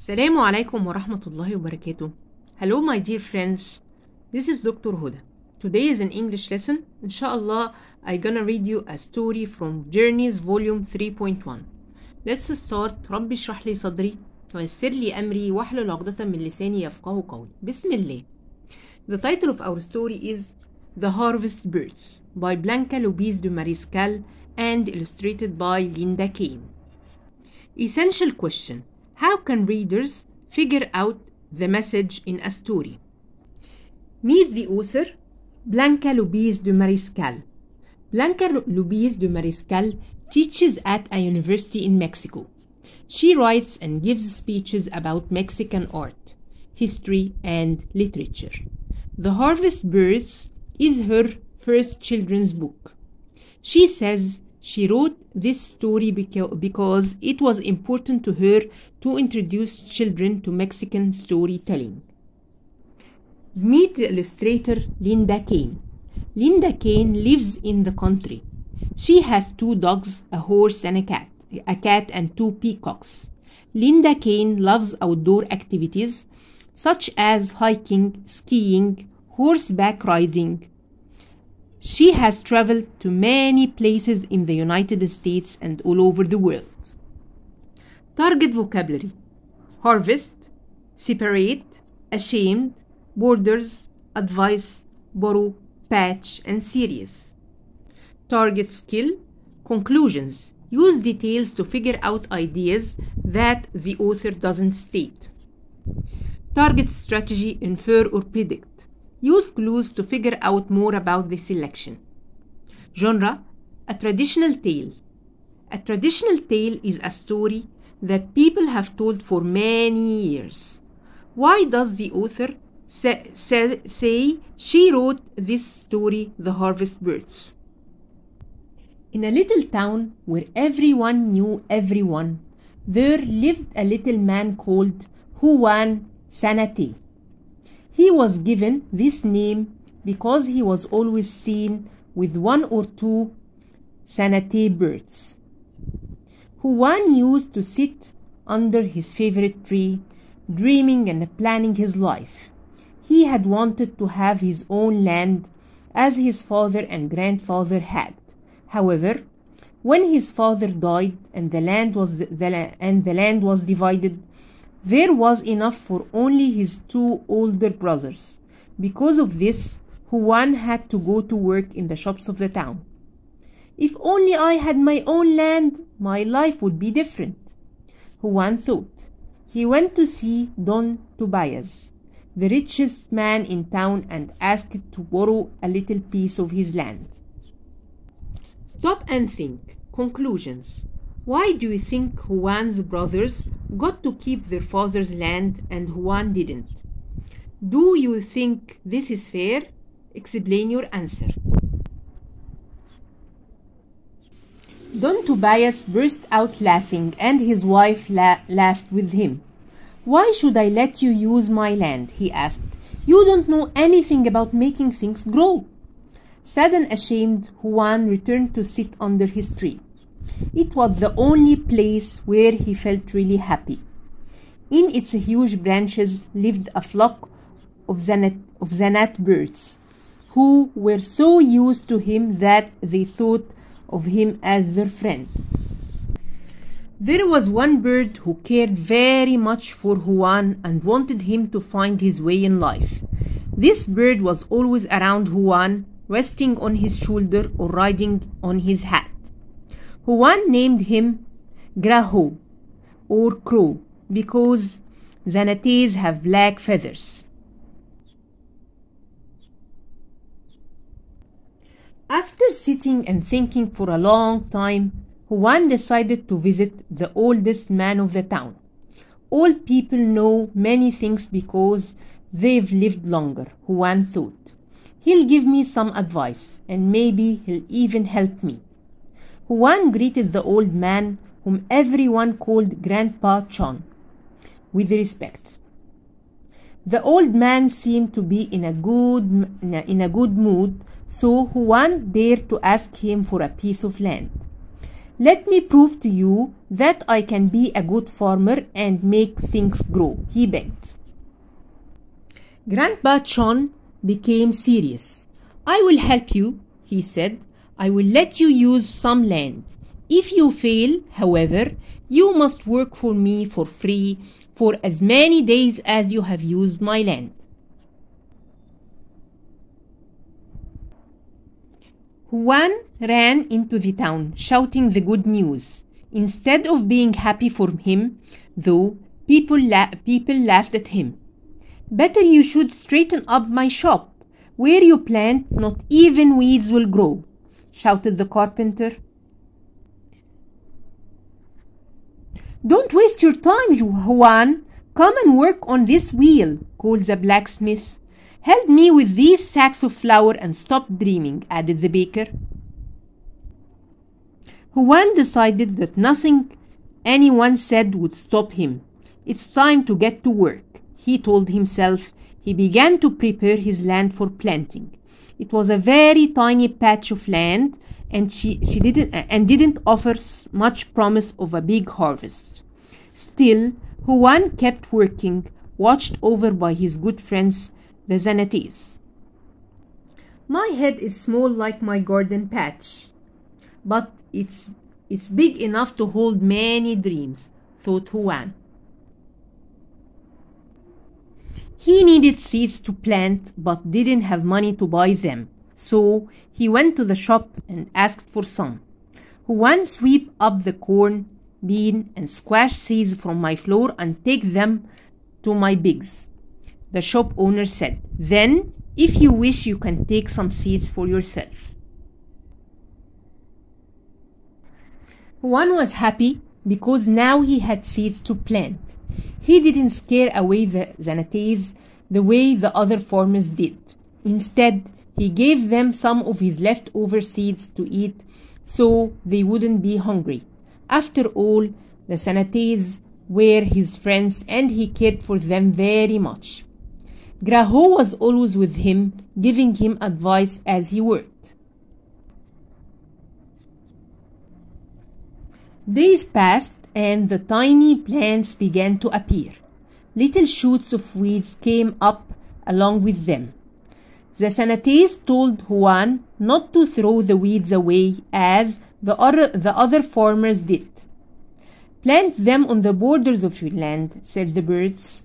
السلام عليكم ورحمة الله وبركاته. Hello my dear friends, this is Dr. Hoda. Today is an English lesson. Inshallah, I'm gonna read you a story from Journeys volume 3.1. Let's start. رب اشرح لي صدري ويسر لي أمري واحلل عقدة من لساني يفقهوا قولي. بسم الله. The title of our story is The Harvest Birds by Blanca López de Mariscal and illustrated by Linda Kane. Essential question: how can readers figure out the message in a story? Meet the author, Blanca López de Mariscal. Blanca López de Mariscal teaches at a university in Mexico. She writes and gives speeches about Mexican art, history, and literature. The Harvest Birds is her first children's book. She says she wrote this story because it was important to her to introduce children to Mexican storytelling. Meet the illustrator Linda Kane. Linda Kane lives in the country. She has 2 dogs, a horse and a cat and 2 peacocks. Linda Kane loves outdoor activities such as hiking, skiing, horseback riding. She has traveled to many places in the United States and all over the world. Target vocabulary: harvest, separate, ashamed, borders, advice, borrow, patch, and serious. Target skill: conclusions. Use details to figure out ideas that the author doesn't state. Target strategy: infer or predict. Use clues to figure out more about the selection. Genre: a traditional tale. A traditional tale is a story that people have told for many years. Why does the author say she wrote this story, The Harvest Birds? In a little town where everyone knew everyone, there lived a little man called Juan Zanate. He was given this name because he was always seen with 1 or 2 Zanate birds. Juan used to sit under his favorite tree, dreaming and planning his life. He had wanted to have his own land as his father and grandfather had. However, when his father died and the land was divided, there was enough for only his 2 older brothers. Because of this, Juan had to go to work in the shops of the town. If only I had my own land, my life would be different, Juan thought. He went to see Don Tobias, the richest man in town, and asked to borrow a little piece of his land. Stop and think. Conclusions. Why do you think Juan's brothers got to keep their father's land and Juan didn't? Do you think this is fair? Explain your answer. Don Tobias burst out laughing and his wife laughed with him. Why should I let you use my land? He asked. You don't know anything about making things grow. Sad and ashamed, Juan returned to sit under his tree. It was the only place where he felt really happy. In its huge branches lived a flock of Zanate birds, who were so used to him that they thought of him as their friend. There was one bird who cared very much for Juan and wanted him to find his way in life. This bird was always around Juan, resting on his shoulder or riding on his hat. Juan named him Grajo, or Crow, because Zanates have black feathers. After sitting and thinking for a long time, Juan decided to visit the oldest man of the town. Old people know many things because they've lived longer, Juan thought. He'll give me some advice, and maybe he'll even help me. Juan greeted the old man, whom everyone called Grandpa John, with respect. The old man seemed to be in a good mood, so Juan dared to ask him for a piece of land. Let me prove to you that I can be a good farmer and make things grow, he begged. Grandpa John became serious. I will help you, he said. I will let you use some land. If you fail, however, you must work for me for free for as many days as you have used my land. Juan ran into the town, shouting the good news. Instead of being happy for him, though, people laughed at him. Better you should straighten up my shop. Where you plant, not even weeds will grow, shouted the carpenter. Don't waste your time, Juan. Come and work on this wheel, called the blacksmith. Help me with these sacks of flour and stop dreaming, added the baker. Juan decided that nothing anyone said would stop him. It's time to get to work, he told himself. He began to prepare his land for planting. It was a very tiny patch of land, and she didn't offer much promise of a big harvest. Still, Juan kept working, watched over by his good friends, the Zanates. My head is small like my garden patch, but it's big enough to hold many dreams, thought Juan. He needed seeds to plant but didn't have money to buy them, so he went to the shop and asked for some. Juan, sweep up the corn, bean, and squash seeds from my floor and take them to my pigs, the shop owner said. Then, if you wish, you can take some seeds for yourself. Juan was happy because now he had seeds to plant. He didn't scare away the Zanates the way the other farmers did. Instead, he gave them some of his leftover seeds to eat so they wouldn't be hungry. After all, the Zanates were his friends and he cared for them very much. Graho was always with him, giving him advice as he worked. Days passed and the tiny plants began to appear. Little shoots of weeds came up along with them. The Zanates told Juan not to throw the weeds away as the other farmers did. Plant them on the borders of your land, said the birds.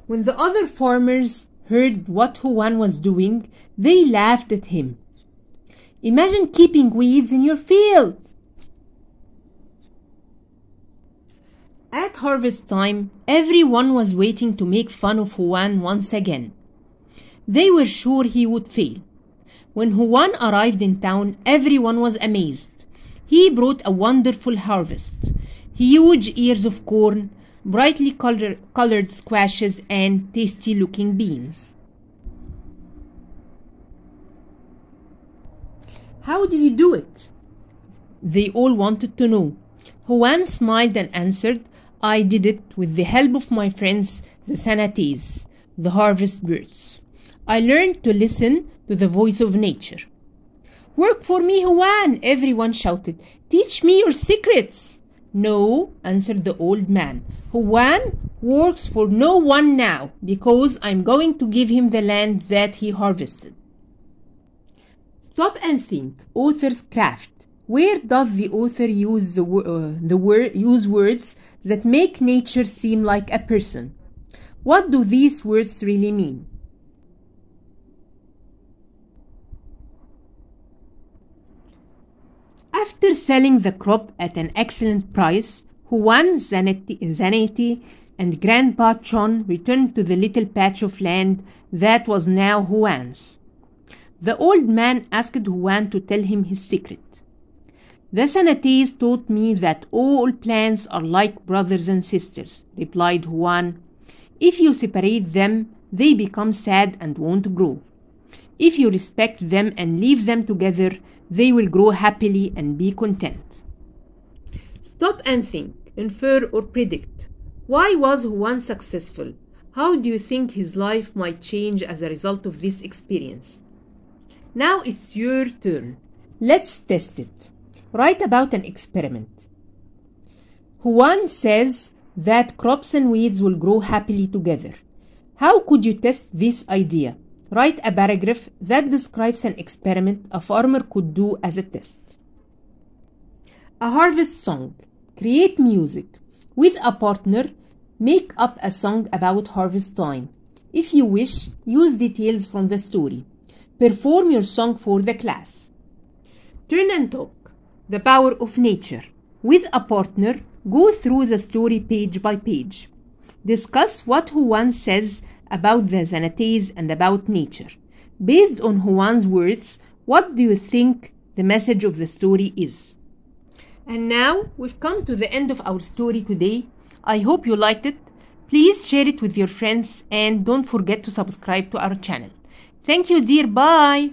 When the other farmers heard what Juan was doing, they laughed at him. Imagine keeping weeds in your field. At harvest time, everyone was waiting to make fun of Juan once again. They were sure he would fail. When Juan arrived in town, everyone was amazed. He brought a wonderful harvest. Huge ears of corn, brightly colored squashes, and tasty-looking beans. How did you do it? They all wanted to know. Juan smiled and answered, I did it with the help of my friends, the Zanates, the harvest birds. I learned to listen to the voice of nature. Work for me, Juan, everyone shouted. Teach me your secrets. No, answered the old man. Juan works for no one now because I'm going to give him the land that he harvested. Stop and think. Author's craft. Where does the author use use words that make nature seem like a person? What do these words really mean? After selling the crop at an excellent price, Juan, Zanete, and Grandpa John returned to the little patch of land that was now Juan's. The old man asked Juan to tell him his secret. The Zanates taught me that all plants are like brothers and sisters, replied Juan. If you separate them, they become sad and won't grow. If you respect them and leave them together, they will grow happily and be content. Stop and think, infer or predict. Why was Juan successful? How do you think his life might change as a result of this experience? Now it's your turn. Let's test it. Write about an experiment. Juan says that crops and weeds will grow happily together. How could you test this idea? Write a paragraph that describes an experiment a farmer could do as a test. A harvest song. Create music. With a partner, make up a song about harvest time. If you wish, use details from the story. Perform your song for the class. Turn and talk. The power of nature. With a partner, go through the story page by page. Discuss what Juan says about the Zanates and about nature. Based on Juan's words, what do you think the message of the story is? And now we've come to the end of our story today. I hope you liked it. Please share it with your friends and don't forget to subscribe to our channel. Thank you, dear. Bye.